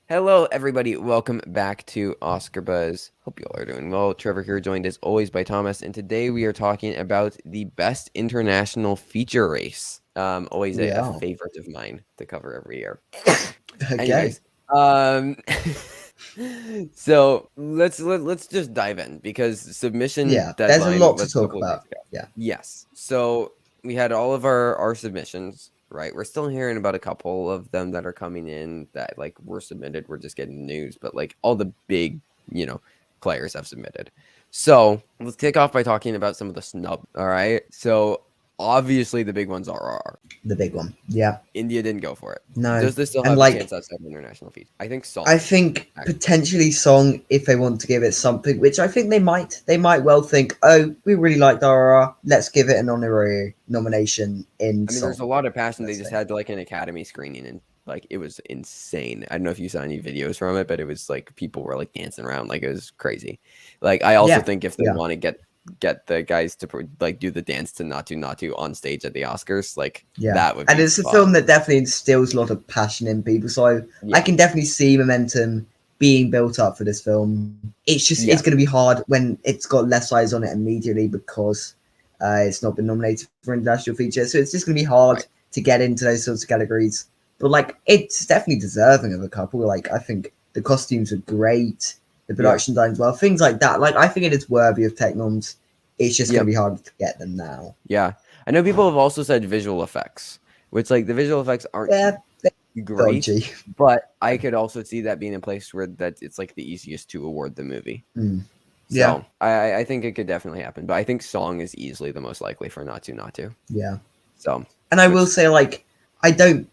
Hello, everybody. Welcome back to Oscar Buzz. Hope you all are doing well. Trevor here, joined as always by Thomas, and today we are talking about the best international feature race. Always a Yeah. favorite of mine to cover every year. Okay. Anyways, um, so let's just dive in because submission Yeah. There's a deadline lot to was a talk couple of weeks about. ago. Yeah. Yes. So we had all of our submissions, right? We're still hearing about a couple of them that are coming in that like were submitted. We're just getting news, but like all the big, you know, players have submitted. So let's kick off by talking about some of the snub. All right. So obviously the big ones are The big one. Yeah. India didn't go for it. No. Does this still And have a chance like, outside of international feet? I think I song. think Actually. potentially Song, if they want to give it something, which I think they might. They might well think, oh, we really liked RRR. Let's give it an honorary nomination in I mean, there's a Song. lot of passion. They Let's just say. had like an Academy screening and like it was insane. I don't know if you saw any videos from it, but it was like people were like dancing around like it was crazy. Like I also Yeah. think if they Yeah. want to get the guys to like do the dance to Natu Natu on stage at the Oscars, like Yeah. that would And be it's a film fun. that definitely instills a lot of passion in people. So I Yeah. can definitely see momentum being built up for this film. It's Yeah. going to be hard when it's got less eyes on it immediately because it's not been nominated for international feature. So it's just going to be hard Right. to get into those sorts of categories. But like, it's definitely deserving of a couple. Like, I think the costumes are great, the Yeah. production design's well, things like that. Like, I think it is worthy of tech noms. It's just going Yeah. to be hard to get them now. Yeah. I know people have also said visual effects, which like the visual effects aren't Yeah, great, dodgy. but I could also see that being a place where that it's like the easiest to award the movie. Mm. Yeah, So I think it could definitely happen, but I think song is easily the most likely for not to. yeah. So And I will which say, like, I don't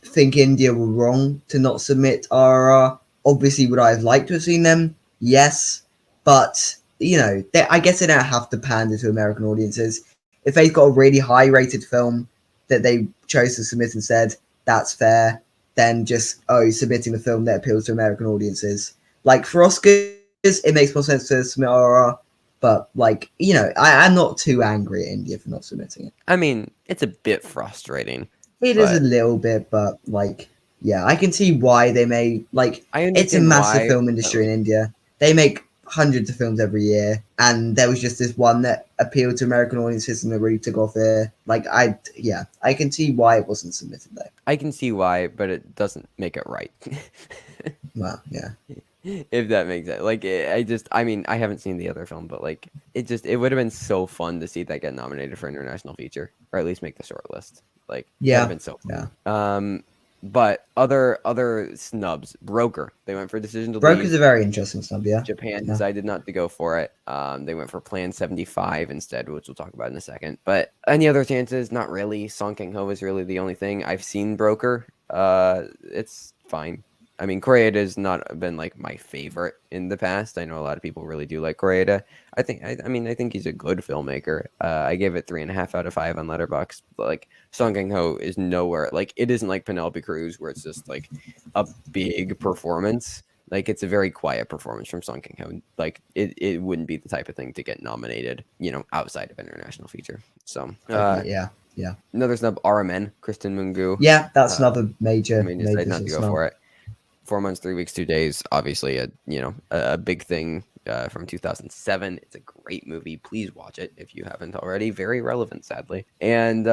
think India were wrong to not submit RRR. Obviously, would I have liked to have seen them? Yes, but you know, I guess they don't have to pander to American audiences. If they've got a really high-rated film that they chose to submit and said that's fair, then just submitting a film that appeals to American audiences. Like for Oscars, it makes more sense to submit RRR. But like you know, I'm not too angry at India for not submitting it. I mean, it's a bit frustrating, It is a but little bit, but like, yeah, I can see why they may like. I It's a understand massive why. film But industry in like, India. They make hundreds of films every year, and there was just this one that appealed to American audiences and that really took off there. Like, yeah, I can see why it wasn't submitted though. I can see why, but it doesn't make it right. Well, yeah, If that makes sense. Like I mean, I haven't seen the other film, but like it would have been so fun to see that get nominated for international feature or at least make the short list. Like that'd have yeah, been so yeah. fun. But other snubs, Broker. They went for Decision to Broker's Leave. a very interesting snub. Yeah, Japan yeah, decided not to go for it. They went for Plan 75 instead, which we'll talk about in a second. But any other chances? Not really. Song Kang Ho is really the only thing. I've seen Broker. It's fine. I mean, Koreeda has not been like my favorite in the past. I know a lot of people really do like Koreeda. I think he's a good filmmaker. I gave it 3.5 out of 5 on Letterboxd. But like Song Kang Ho is nowhere. Like it isn't like Penelope Cruz where it's just like a big performance. Like it's a very quiet performance from Song Kang Ho. Like it wouldn't be the type of thing to get nominated, outside of international feature. So okay, yeah, yeah, another snub, RMN, Kristen Mungu. yeah. That's Uh, another major, decided major not to go snub. for it. 4 months, 3 weeks, 2 days. Obviously, a big thing from 2007. It's a great movie. Please watch it if you haven't already. Very relevant, sadly. And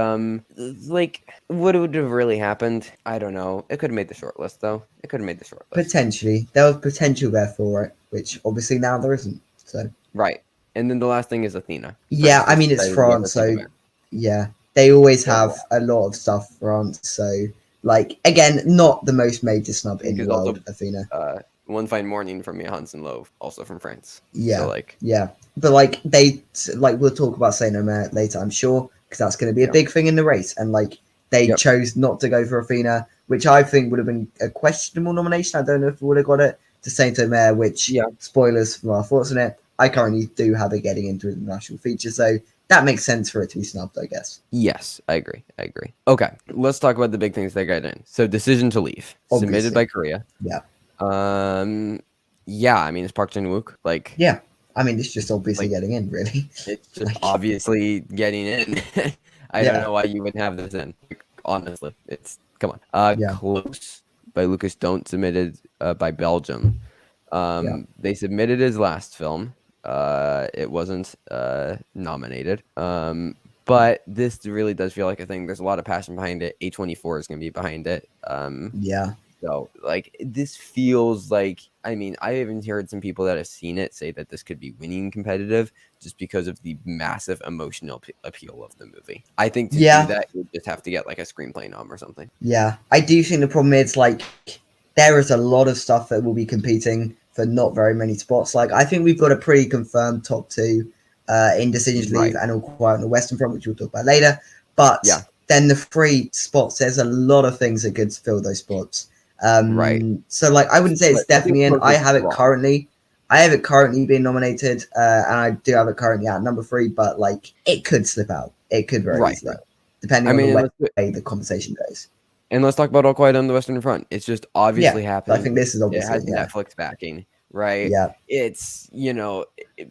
like, what would have really happened? I don't know. It could have made the short list, though. It could have made the short list. Potentially, there was potential there for it, which obviously now there isn't. So Right. And then the last thing is Athena. yeah, France I just mean it's decided to go for France, Think so America. yeah, they always So have a lot of stuff France. So like again, not the most major snub in the because world, also Athena. One Fine Morning from Johansen Lowe, also from France. So Yeah, like, yeah, but like they like we'll talk about Saint Omer later, I'm sure, because that's going to be a yeah, big thing in the race. And like they yep, chose not to go for Athena, which I think would have been a questionable nomination. I don't know if we would have got it to Saint Omer. Which yeah. spoilers from our thoughts on it. I currently do have it getting into international feature, so that makes sense for it to be snubbed, I guess. Yes, I agree. I agree. Okay, let's talk about the big things that got in. So, Decision to Leave, submitted by Obviously, Korea. yeah, Um, yeah, I mean, it's Park Chan Wook. Like, yeah. I mean, it's just obviously like getting in, really. it's just Like, obviously getting in. I don't yeah, know why you wouldn't have this in. Like, honestly, it's come on. yeah, Close by Lucas Don't submitted by Belgium. Yeah. They submitted his last film. It wasn't nominated. But this really does feel like a thing. There's a lot of passion behind it. A24 is going to be behind it. Yeah. So, like, this feels like, I mean, I even heard some people that have seen it say that this could be winning competitive just because of the massive emotional appeal of the movie. I think to do Yeah. that, you just have to get like a screenplay nom or something. Yeah. I do think the problem is like there is a lot of stuff that will be competing for not very many spots. Like I think we've got a pretty confirmed top two in Decision to Leave Right. and All Quiet on the Western Front, which we'll talk about later. But Yeah. then the free spots, there's a lot of things that could fill those spots. Right. So like I wouldn't say it's But I think definitely in. I Joker's have it strong. currently. I have it currently being nominated, and I do have it currently at number 3. But like it could slip out. It could very Right. easily, Right. depending I on the mean, way the conversation goes. and let's talk about All Quiet on the Western Front. It's just Yeah, obviously I happening. think this is It obviously has yeah, Netflix backing, right? yeah, It's,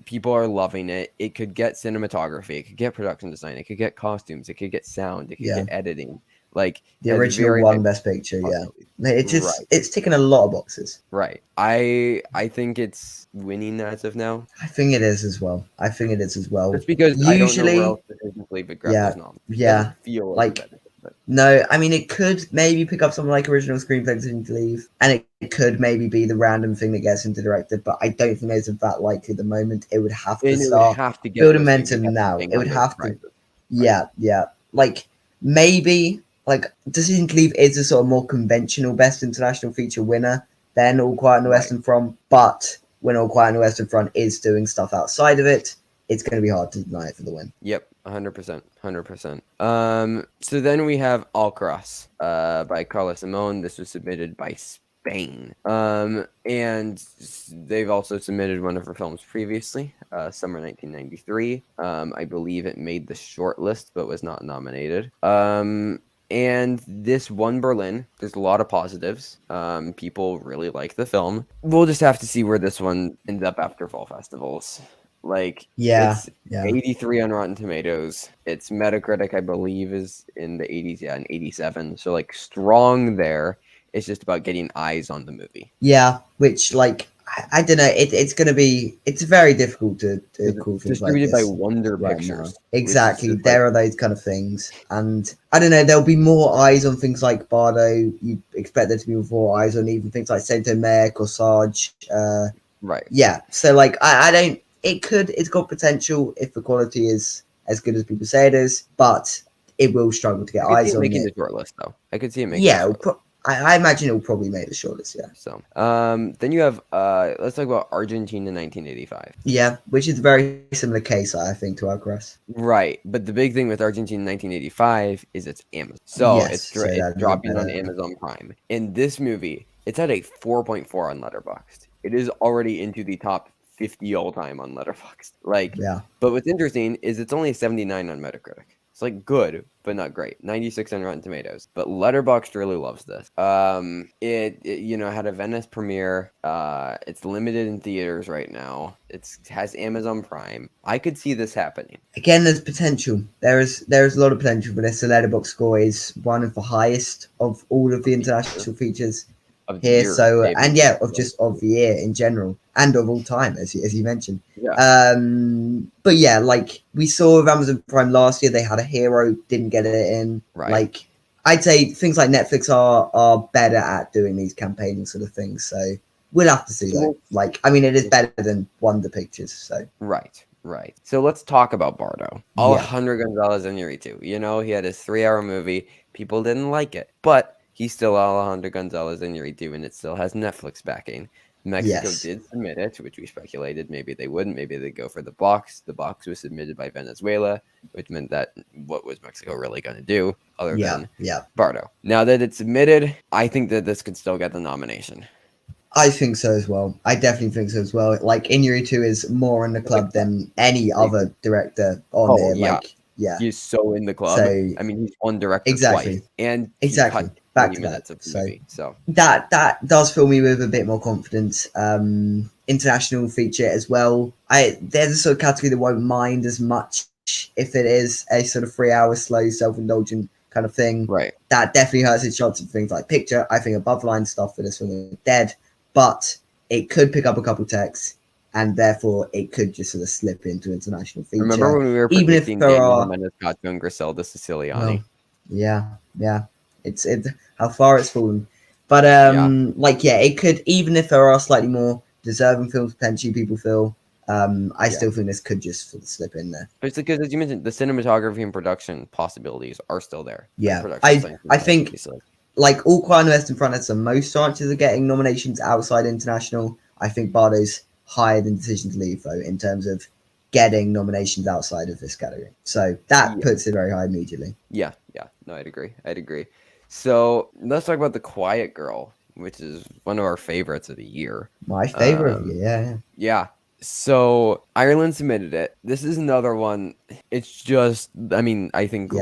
people are loving it. It could get cinematography, it could get production design, it could get costumes, it could get sound, it could yeah. get editing. Like, The has original very high one Best Picture, yeah. possibilities. It's Right, it's ticking a lot of boxes. right. I think it's winning as of now, I think it is as well. I think it is as well. just because I don't know where Usually, else Decision to Leave would grab yeah, those noms. It yeah. doesn't feel like Like competitive, but no, I mean it could maybe pick up something like original screenplay Decision to Leave, and it could maybe be the random thing that gets into director. But I don't think it's that likely at the moment. It would have to and it would start have to get building those things. It momentum has to now. bang It on would those have to, prizes, right? yeah, yeah. Like maybe like Decision to Leave is a sort of more conventional best international feature winner than All Quiet on the Right. Western Front, but when All Quiet on the Western Front is doing stuff outside of it, it's going to be hard to deny it for the win. Yep, 100%, 100%. So then we have Alcaraz, by Carla Simone. This was submitted by Spain. And they've also submitted one of her films previously, summer 1993. I believe it made the short list, but was not nominated. And this won Berlin. There's a lot of positives. People really like the film. We'll just have to see where this one ends up after fall festivals. Like, Yeah, it's yeah. 83 on Rotten Tomatoes. Its Metacritic, I believe, is in the 80s, yeah, and 87. So, like, strong there. It's just about getting eyes on the movie. Yeah, which like I don't know. It's very difficult to Because call it's things like distributed by this Wonder right now. Pictures, which is Exactly, just like, there are those kind of things, and I don't know. There'll be more eyes on things like Bardo. You expect there to be more eyes on even things like Saint Omer, Corsage. right. Yeah, so like I don't. It's got potential if the quality is as good as people say it is, but it will struggle to get I could see eyes it on making it. the short list, though. I could see it making the Yeah, short list. I imagine it'll probably make the shortlist. Yeah. So, then you have, let's talk about Argentina 1985. Yeah, which is a very similar case, I think, to Alcaraz. Right, but the big thing with Argentina 1985 is it's Amazon. So Yes, so it's that is a dropping on better. Amazon Prime. In this movie, it's at a 4.4 on Letterboxd. It is already into the top 50 all time on Letterboxd. Like, Yeah, but what's interesting is it's only a 79 on Metacritic. It's like good, but not great. 96 on Rotten Tomatoes. But Letterboxd really loves this. It had a Venice premiere. It's limited in theaters right now. It has Amazon Prime. I could see this happening. again, there's potential. There is a lot of potential for this. The letterbox score is one of the highest of all of the international features Of the here. year. So, Maybe. and yeah, of just of the year in general and of all time, as you mentioned. Yeah. But yeah, like we saw with Amazon Prime last year, they had a hero, didn't get it in. Right. Like I'd say things like Netflix are better at doing these campaigning sort of things. So we'll have to see. Though. Like, I mean, it is better than Wonder Pictures. So Right. So let's talk about Bardo. Alejandro yeah, Gonzalez Iñárritu. He had his 3-hour movie. People didn't like it, but he's still Alejandro Gonzalez Iñárritu, and it still has Netflix backing. Mexico yes, did submit it, which we speculated maybe they wouldn't. Maybe they'd go for the box. The box was submitted by Venezuela, which meant that what was Mexico really going to do other than Bardo? Now that it's submitted, I think that this could still get the nomination. I think so as well. I definitely think so as well. Like Iñárritu is more in the club than any other director on there. Yeah. Like, yeah, He's so in the club. So I mean, he's one director exactly, twice, and exactly, he cut back 20 to minutes back. of the So movie. So that does fill me with a bit more confidence. International feature as well. There's a sort of category that won't mind as much if it is a sort of 3-hour slow, self-indulgent kind of thing. right. That definitely hurts its chances of things like picture. I think above line stuff for this one is dead. but it could pick up a couple texts, and therefore it could just sort of slip into international feature. Remember when we were even if predicting there Daniel are, Jimenez, Gotcha, and Griselda Siciliani? well, yeah, it's how far it's fallen. But it could, even if there are slightly more deserving films potentially people feel. I still think this could just sort of slip in there. But it's because, as you mentioned, the cinematography and production possibilities are still there. Yeah, And I think like All Quiet on the Western Front has the most chances of getting nominations outside international. I think Bardo's higher than Decision to Leave though in terms of getting nominations outside of this category. So that puts it very high immediately. Yeah. No, I'd agree. So let's talk about The Quiet Girl, which is one of our favorites of the year. My favorite, yeah. Yeah. So Ireland submitted it. This is another one. It's just, I mean, I think the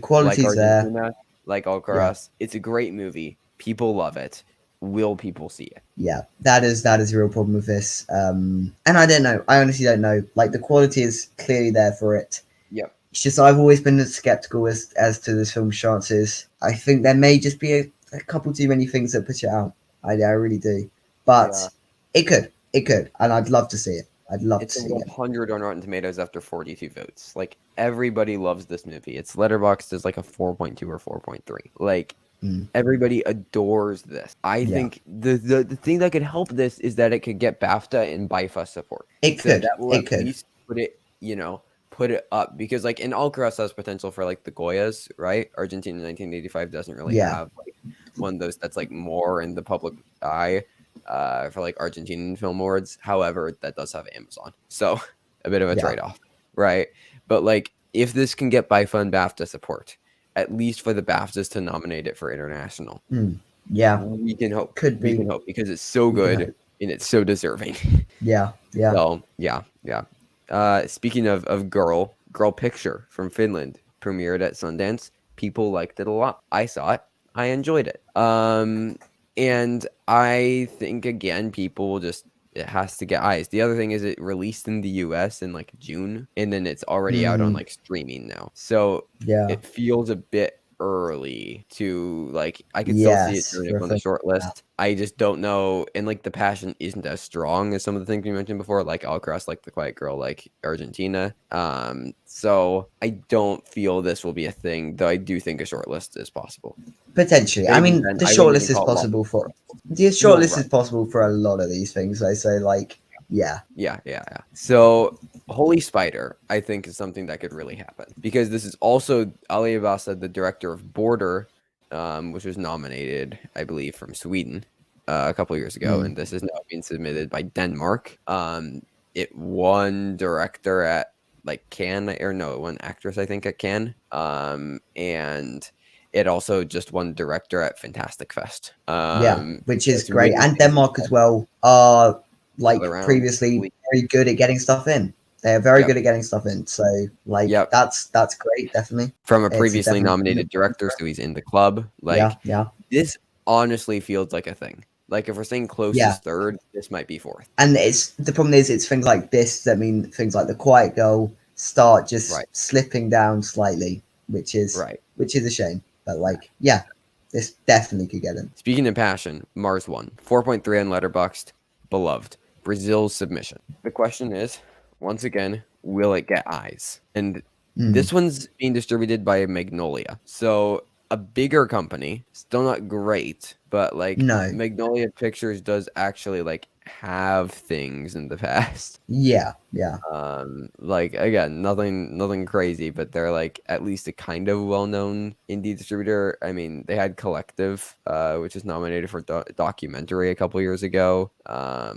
quality's like Argentina, there. like Alcaraz, it's a great movie. People love it. Will people see it? Yeah, that is a real problem with this. And I don't know. I honestly don't know. Like the quality is clearly there for it. Yep. It's just I've always been skeptical as to this film's chances. I think there may just be a couple too many things that push it out. I really do. But it could, and I'd love to see it. I'd love to see it. It's 100 on Rotten Tomatoes after 42 votes. Like everybody loves this movie. Its Letterboxd is like a 4.2 or 4.3. Like everybody adores this. I think the thing that could help this is that it could get BAFTA and BIFA support. It could. That will at least put it up, because like in Alcaraz has potential for like the Goyas, right? Argentina 1985 doesn't really have like one of those that's like more in the public eye for like Argentinian film awards. However, that does have Amazon, so a bit of a trade-off, right? But like if this can get BIFA and BAFTA support, at least for the BAFTAs to nominate it for international, we can hope. We can hope because it's so good and it's so deserving. So speaking of girl picture from Finland, premiered at Sundance. People liked it a lot. I saw it. I enjoyed it. And I think again, it has to get eyes. The other thing is it released in the US in like June, and then it's already out on like streaming now. So it feels a bit early to like, I could still see it turning up on the short list. I just don't know. And like the passion isn't as strong as some of the things we mentioned before, like Alcaraz, like The Quiet Girl, like Argentina. So I don't feel this will be a thing, though I do think a short list is possible. Potentially. I mean, the shortlist is possible for is possible for a lot of these things. I say, like, yeah. So Holy Spider, I think, is something that could really happen, because this is also Ali Abasa, the director of Border, which was nominated, I believe, from Sweden a couple years ago, and this is now being submitted by Denmark. It won director at like Cannes, or no, it won actress, I think, at Cannes, and it also just won director at Fantastic Fest. Which is great. And Denmark as well are like previously very good at getting stuff in. They are very good at getting stuff in. So like that's great, definitely. From a previously nominated director, so he's in the club. Like this honestly feels like a thing. Like if we're saying closest third, this might be fourth. And the problem is it's things like this that mean things like The Quiet Girl start just slipping down slightly, which is a shame. But like, this definitely could get in. Speaking of passion, Mars won 4.3 on Letterboxd. Beloved. Brazil's submission. The question is, once again, will it get eyes? And this one's being distributed by Magnolia. So a bigger company, still not great, but like Magnolia Pictures does actually like have things in the past. Like again, nothing crazy, but they're like at least a kind of well-known indie distributor. I mean, they had Collective, which is nominated for documentary a couple years ago. I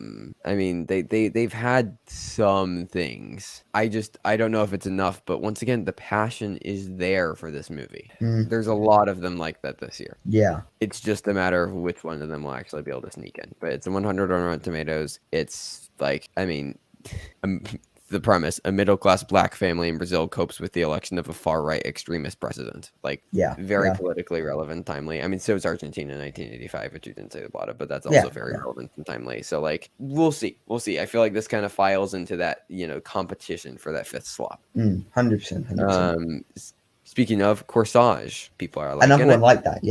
mean, they've had some things. I don't know if it's enough, but once again, the passion is there for this movie. There's a lot of them like that this year. It's just a matter of which one of them will actually be able to sneak in. But it's a 100 on Rotten Tomatoes. It's like, I mean, the premise: a middle-class black family in Brazil copes with the election of a far-right extremist president. Like, very politically relevant, timely. I mean, so is Argentina in 1985, which you didn't say a lot of, but that's also very relevant and timely. So, like, we'll see. I feel like this kind of files into that, competition for that fifth slot. 100%. Speaking of Corsage, people are like another one like that.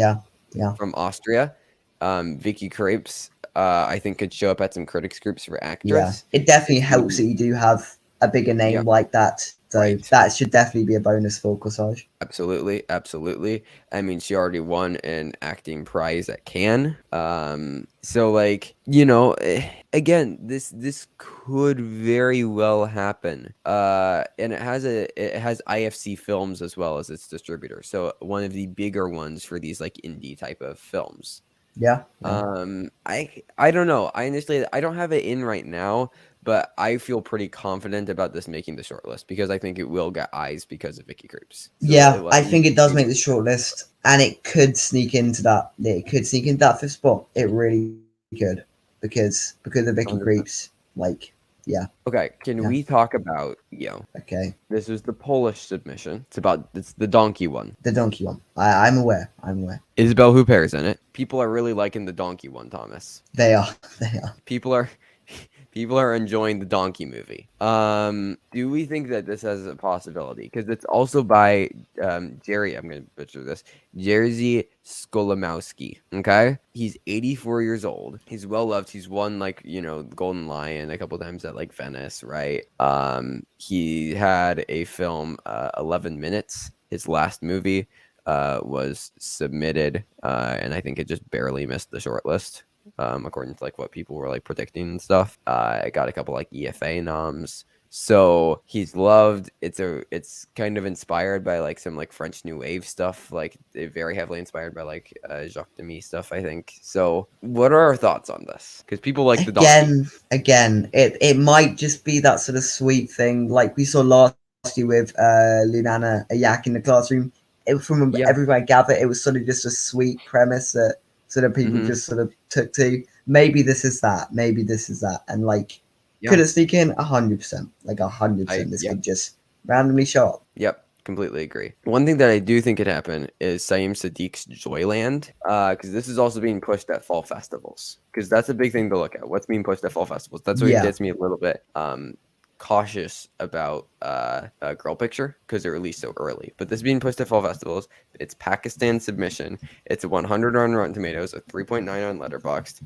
From Austria. Vicky Krieps, I think could show up at some critics groups for Yeah, actress. it definitely It's helps that the you do have a bigger name Yep, like that. So right. that should definitely be a bonus for Corsage. Absolutely, absolutely. I mean, she already won an acting prize at Cannes. So like, again, this could very well happen. And it has IFC Films as well as its distributor. So one of the bigger ones for these like indie type of films. Yeah, yeah, I don't know. I don't have it in right now, but I feel pretty confident about this making the shortlist because I think it will get eyes because of Vicky Creeps. So yeah. it I at think least it does be make the shortlist, and it could sneak into that. It could sneak into that fifth spot. It really could because of Vicky 100%. Creeps. Like, yeah, Okay, can yeah. we talk about, Okay, this is the Polish submission. It's the donkey one. the donkey one. I'm aware. I'm aware. Isabelle Huppert's in it. People are really liking the donkey one, Thomas. They are. They are. People are people are enjoying the donkey movie. Do we think that this has a possibility? Because it's also by Jerry. I'm gonna butcher this. Jerzy Skolimowski. Okay, he's 84 years old. He's well loved. He's won like Golden Lion a couple times at like Venice, right? He had a film, 11 Minutes. His last movie was submitted, and I think it just barely missed the shortlist. According to like what people were like predicting and stuff. I got a couple like EFA noms. So he's loved. It's kind of inspired by like some like French New Wave stuff, like very heavily inspired by like Jacques Demy stuff, I think. So what are our thoughts on this? Because people like the donkey. Again, it might just be that sort of sweet thing like we saw last year with Lunana, a yak in the classroom. From Yeah. everywhere I gather, it was sort of just a sweet premise that sort of people Mhm. just sort of took to. Maybe this is that. Maybe this is that. And like, could Yeah. it sneak in? 100%. Like 100%. This Yep. could just randomly show up. Yep. Completely agree. One thing that I do think could happen is Saim Sadiq's Joyland, because this is also being pushed at fall festivals. Because that's a big thing to look at. What's being pushed at fall festivals? That's what Yeah. gets me a little bit cautious about Girl Picture because it released so early. But this being pushed at fall festivals, it's Pakistan submission. It's a 100 on Rotten Tomatoes, a 3.9 on Letterboxd.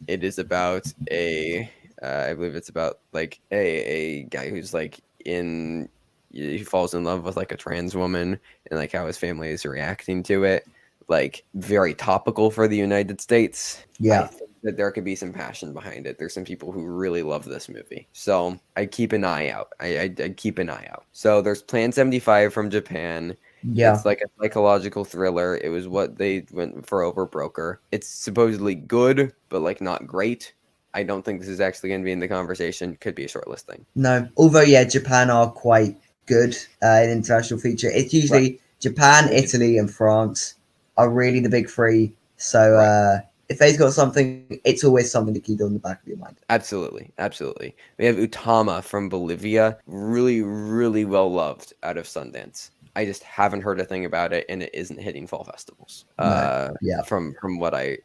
It is about I believe it's about like a guy who's like he falls in love with like a trans woman and like how his family is reacting to it. Like very topical for the United States. Yeah. I think that there could be some passion behind it. There's some people who really love this movie. So I keep an eye out. I keep an eye out. So there's Plan 75 from Japan. Yeah. It's like a psychological thriller. It was what they went for over Broker. It's supposedly good, but like not great. I don't think this is actually going to be in the conversation. Could be a shortlist thing. No. Although, yeah, Japan are quite good in international feature. It's usually Japan, Italy, and France are really the big three. So if they've got something, it's always something to keep on the back of your mind. Absolutely. Absolutely. We have Utama from Bolivia. Really, really well loved out of Sundance. I just haven't heard a thing about it, and it isn't hitting fall festivals. Yeah. From what I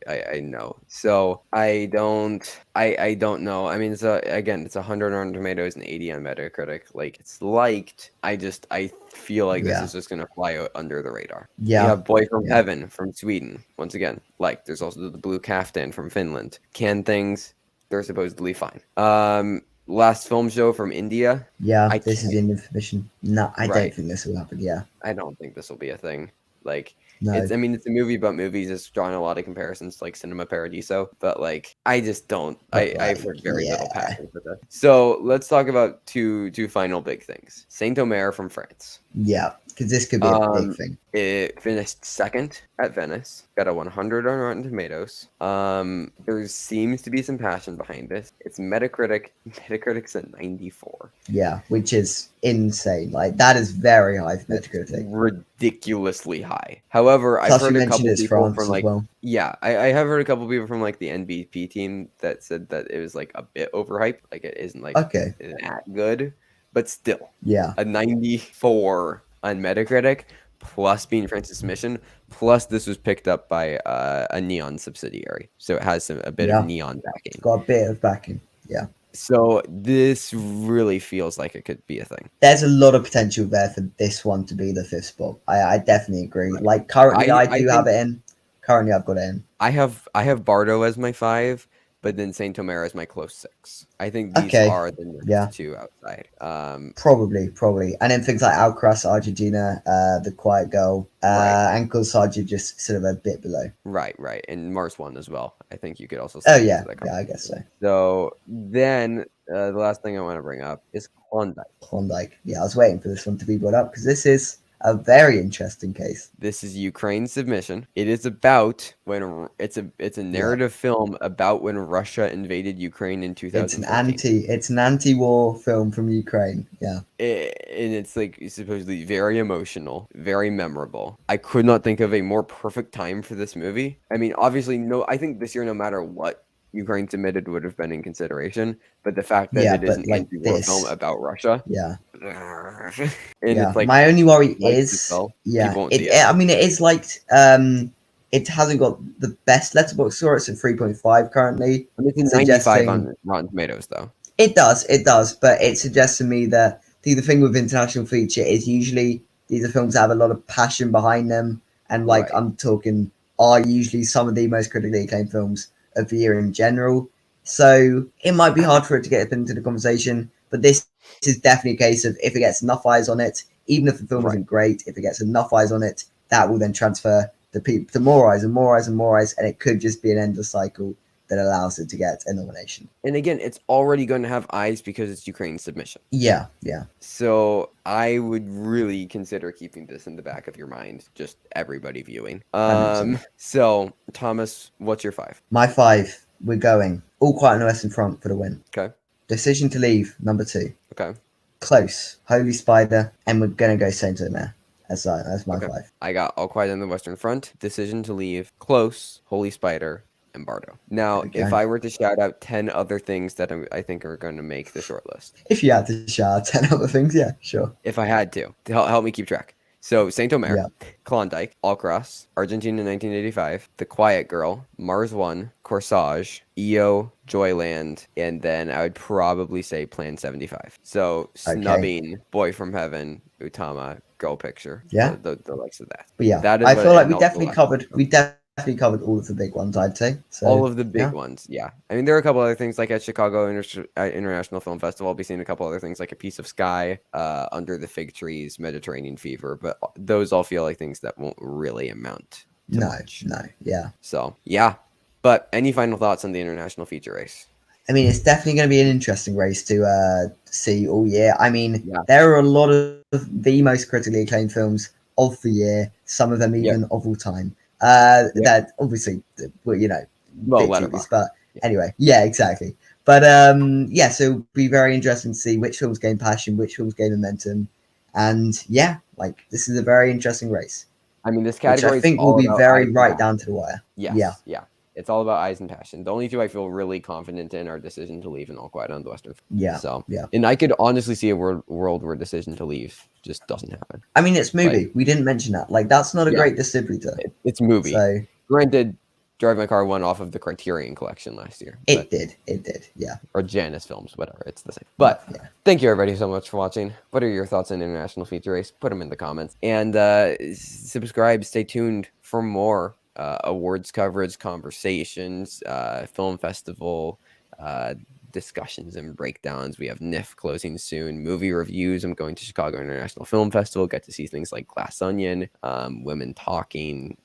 know. So I don't know. I mean, it's it's 100 on Tomatoes and 80 on Metacritic. Like it's liked. I feel like this is just gonna fly out under the radar. Yeah. You have Boy from Heaven from Sweden. Once again, like there's also the Blue Kaftan from Finland. Can things? They're supposedly fine. Last film show from India. Yeah, this is Indian submission. No, I don't Right. think this will happen. Yeah. I don't think this will be a thing. Like No. it's a movie about movies. It's drawing a lot of comparisons to like Cinema Paradiso, but like I just don't. I've heard very little passion for this. So let's talk about two final big things. Saint Omer from France. Yeah, because this could be a big thing. It finished second at Venice. Got a 100 on Rotten Tomatoes. There seems to be some passion behind this. It's Metacritic. Metacritic's at 94. Yeah, which is insane. Like that is very high for Metacritic. Ridiculously high. However, Plus, I've heard a couple it's people France from like as well. yeah, I have heard a couple people from like the NBP team that said that it was like a bit overhyped. Like it isn't like that good, but still, yeah, a 94 on Metacritic. Plus being France's mission, plus this was picked up by a Neon subsidiary, so it has a bit of Neon backing. It's got a bit of backing, yeah. So this really feels like it could be a thing. There's a lot of potential there for this one to be the fifth spot. I definitely agree. Like currently, I do have it in. Currently, I've got it in. I have Bardo as my 5, but then Saint Omer as my close 6. I think these Okay, are the next yeah, 2 outside. probably. And then things like Alcaraz, Argentina, The Quiet Girl, Right, and Corsage just sort of a bit below. right, and Mars 1 as well. I think you could also Oh slide into yeah, that yeah, I conversation. guess so. So then the last thing I want to bring up is Klondike. Klondike. Yeah, I was waiting for this one to be brought up because this is a very interesting case. This is Ukraine's submission. It is about when it's a Yeah, narrative film about when Russia invaded Ukraine in 2014. it's an anti-war film from Ukraine. Yeah, And it's like supposedly very emotional, very memorable. I could not think of a more perfect time for this movie. I mean, obviously, no. I think this year, no matter what Ukraine submitted, would have been in consideration. But the fact that yeah, it is but an like anti-war film this, about Russia, yeah, and yeah. it's like My only worry liked as is, well, yeah, people won't see it. I mean, it is like, it hasn't got the best letterbox score. It's at 3.5 currently, I mean, it's a 95 suggesting on Rotten Tomatoes, though. it does, but it suggests to me that the thing with international feature is usually these are films that have a lot of passion behind them, and like Right. I'm talking, are usually some of the most critically acclaimed films of the year in general. So it might be hard for it to get up into the conversation, but this is definitely a case of if it gets enough eyes on it, even if the film Right. isn't great, if it gets enough eyes on it, that will then transfer the people to more eyes and more eyes and more eyes, and it could just be an endless cycle that allows it to get a nomination. And again, it's already going to have eyes because it's Ukraine's submission. Yeah, yeah. So I would really consider keeping this in the back of your mind, just everybody viewing. 100%. So Thomas, what's your 5? My 5, we're going All Quiet on the Western Front for the win. Okay. Decision to Leave, number 2. Okay. Close, Holy Spider, and we're going to go Saint Omer as my Okay. 5. I got All Quiet on the Western Front, Decision to Leave, Close, Holy Spider, and Bardo. Now, There we if go. I were to shout out 10 other things that I think are going to make the short list, If you had to shout 10 other things, yeah, sure. if I had to help me keep track. So Saint Omer, Yeah. Klondike, Allcross, Argentina 1985, The Quiet Girl, Mars One, Corsage, EO, Joyland, and then I would probably say Plan 75. So Okay. snubbing Boy from Heaven, Utama, Girl Picture, Yeah. the likes of that. But yeah, That is I what, feel like and also we definitely covered all of the big ones, I'd say. So, all of the big yeah. ones, yeah. I mean, there are a couple other things like at Chicago International Film Festival. I'll be seeing a couple other things like A Piece of Sky, Under the Fig Trees, Mediterranean Fever, but those all feel like things that won't really amount to much. No, yeah. So, yeah. But any final thoughts on the international feature race? I mean, it's definitely going to be an interesting race to see all year. I mean, Yeah. there are a lot of the most critically acclaimed films of the year, some of them even Yep. of all time. Yep. That obviously, well, Well, bit dubious, Letterboxd. but Yeah. anyway, yeah, exactly. But yeah, so it'll be very interesting to see which films gain passion, which films gain momentum, and yeah, like this is a very interesting race, I mean, this which I category is think will all be about very eyes and right passion. down to the wire. Yes. Yeah. It's all about eyes and passion. The only two I feel really confident in are Decision to Leave and All Quiet on the Western Front. Yeah, So, yeah. and I could honestly see a world where Decision to Leave just doesn't happen. I mean, it's movie. We didn't mention that. Like, that's not a Yeah. great distributor. It's movie. So Granted, Drive My Car won off of the Criterion Collection last year. it did. Yeah. Or Janus Films, whatever. It's the same. But yeah. Thank you everybody so much for watching. What are your thoughts on International Feature Race? Put them in the comments. And subscribe. Stay tuned for more awards coverage, conversations, film festival discussions and breakdowns. We have NIF closing soon, movie reviews. I'm going to Chicago International Film Festival, get to see things like Glass Onion, Women Talking,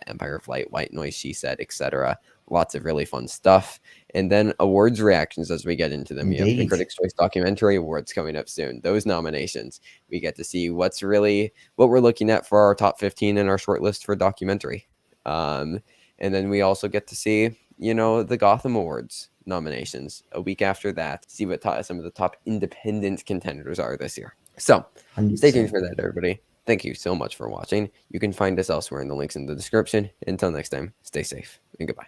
Empire Flight, White Noise, She Said, etc. Lots of really fun stuff. And then awards reactions as we get into them. We have the Indeed. Critics' Choice Documentary Awards coming up soon. Those nominations, we get to see what we're looking at for our top 15 in our short list for documentary. And then we also get to see, the Gotham Awards nominations a week after that, see what some of the top independent contenders are this year. So 100%. Stay tuned for that, everybody. Thank you so much for watching. You can find us elsewhere in the links in the description. Until next time, stay safe and goodbye.